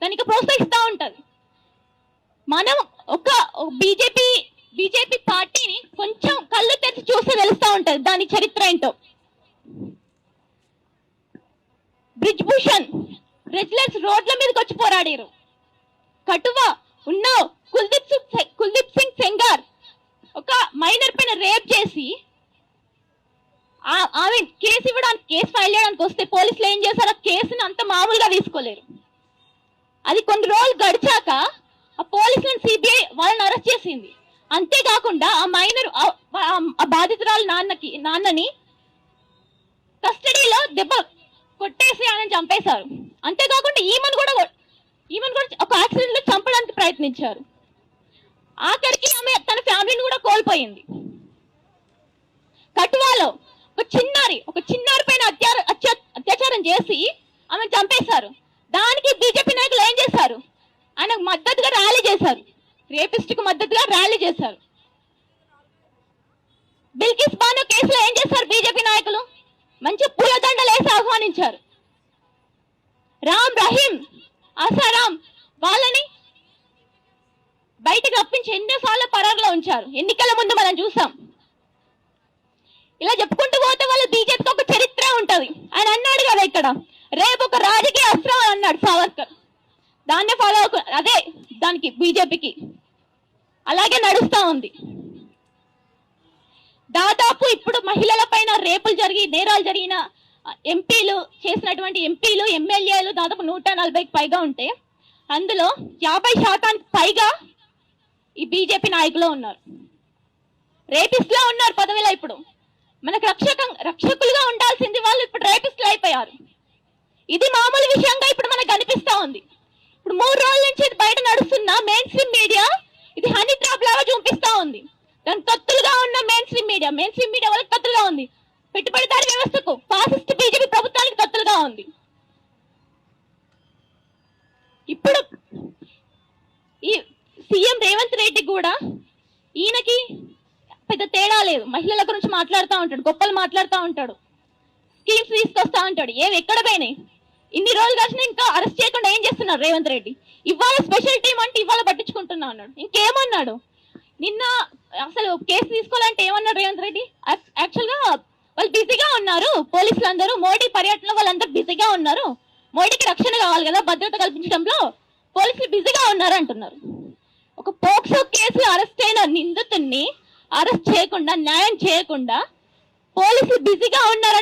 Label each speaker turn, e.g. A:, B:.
A: దానికి ప్రోత్సహిస్తూ ఉంటది. మనం ఒక బీజేపీ పార్టీని కొంచెం కళ్ళు తెరిచి చూస్తే తెలుస్తూ ఉంటది దాని చరిత్ర ఏంటో. బ్రిజ్ భూషణ్ రెజ్లర్స్ రోడ్ల మీదకి వచ్చి పోరాడారు. కటువ ఉన్నావ్ కుల్దీప్ సింగ్ సెంగార్ ఒక మైనర్ పైన రేప్ చేసి ఆమె కేసు ఫైల్ చేయడానికి వస్తే పోలీసులు ఏం చేశారు, ఆ కేసుని అంత మామూలుగా తీసుకోలేరు. అది కొన్ని రోజులు గడిచాక ఆ పోలీసులను సిబిఐ వాళ్ళని అరెస్ట్ చేసింది. అంతేకాకుండా ఆ మైనర్ ఆ బాధితురాలు నాన్నని కస్టడీలో దెబ్బ కొట్టేసి ఆయన చంపేశారు. అంతేకాకుండా ఈమెను కూడా ఒక యాక్సిడెంట్ లో చంపడానికి ప్రయత్నించారు. ఆఖరికి ఆమె తన ఫ్యామిలీని కూడా కోల్పోయింది. కటువాలో ఒక చిన్నారి పైన అత్యాచారం చేసి ఆమె చంపేశారు. దానికి బీజేపీ నాయకులు ఏం చేశారు, ఆయనకు మద్దతుగా ర్యాలీ చేశారు, రేపిస్ట్ కు మద్దతుగా ర్యాలీ చేశారు. బిల్కిస్ బానో కేసులో ఏం చేశారు బీజేపీ నాయకులు, మంచి పూలదండలు వేసి ఆహ్వానించారు. రామ్ రహీం ఆసారాం వాళ్ళని బయటకు రప్పించి ఎన్నోసార్లు పరారులో ఉంచారు. ఎన్నికల ముందు మనం చూసాం. ఇలా చెప్పుకుంటూ పోతే వాళ్ళు బీజేపీకి ఒక చరిత్ర ఉంటది. ఆయన అన్నాడు కదా ఇక్కడ, రేపు ఒక రాజకీయ అస్త్రం అన్నాడు సావర్కర్. దాన్నే ఫాలో అదే దానికి బీజేపీకి అలాగే నడుస్తా ఉంది. దాదాపు ఇప్పుడు మహిళల పైన రేపులు జరిగి నేరాలు జరిగిన ఎంపీలు ఎమ్మెల్యేలు దాదాపు 140కి పైగా ఉంటే అందులో 50% పైగా ఈ బీజేపీ నాయకులు ఉన్నారు, రేపిస్టులో ఉన్నారు పదవిలో. ఇప్పుడు మనకు రక్షకులుగా ఉండాల్సింది వాళ్ళు ఇప్పుడు రేపిస్టులు అయిపోయారు. ఇది మామూలు విషయంగా ఇప్పుడు మనకు కనిపిస్తా ఉంది. ఇప్పుడు 3 రోజుల నుంచి బయట నడుస్తున్న మెయిన్ స్ట్రీమ్ మీడియా ఇది హనీ ట్రాప్ లాగా చూపిస్తా ఉంది. దానికి తొత్తులుగా ఉన్న మెయిన్ స్ట్రీమ్ మీడియా వాళ్ళకి తొత్తులుగా ఉంది. పెట్టుబడిదారి వ్యవస్థకు ఫాసిస్ట్ బీజేపీ ప్రభుత్వానికి తొత్తులుగా ఉంది. ఇప్పుడు ఈ సీఎం రేవంత్ రెడ్డి కూడా ఈయనకి పెద్ద తేడా లేదు. మహిళల గురించి మాట్లాడుతూ ఉంటాడు, గొప్పలు మాట్లాడుతూ ఉంటాడు, స్కీమ్స్ తీసుకొస్తా ఉంటాడు. ఎక్కడ పోయినాయి? ఇన్ని రోజులు కలిసి ఇంకా అరెస్ట్ చేయకుండా ఏం చేస్తున్నారు రేవంత్ రెడ్డి? ఇవాళ స్పెషల్ టీం అంటే ఇవాళ పట్టించుకుంటున్నా అన్నాడు. ఇంకేమన్నాడు? నిన్న అసలు కేసు తీసుకోవాలంటే ఏమన్నాడు రేవంత్ రెడ్డి? యాక్చువల్ గా వాళ్ళు బిజీగా ఉన్నారు, పోలీసులందరూ మోడీ పర్యటనలో వాళ్ళందరూ బిజీగా ఉన్నారు, మోడీకి రక్షణ కావాలి కదా, భద్రత కల్పించడంలో పోలీసులు బిజీగా ఉన్నారు అంటున్నారు. ఒక పోక్సో కేసులో అరెస్ట్ అయిన నిందితుడిని అరెస్ట్ చేయకుండా న్యాయం చేయకుండా పోలీసులు బిజీగా ఉన్నారు.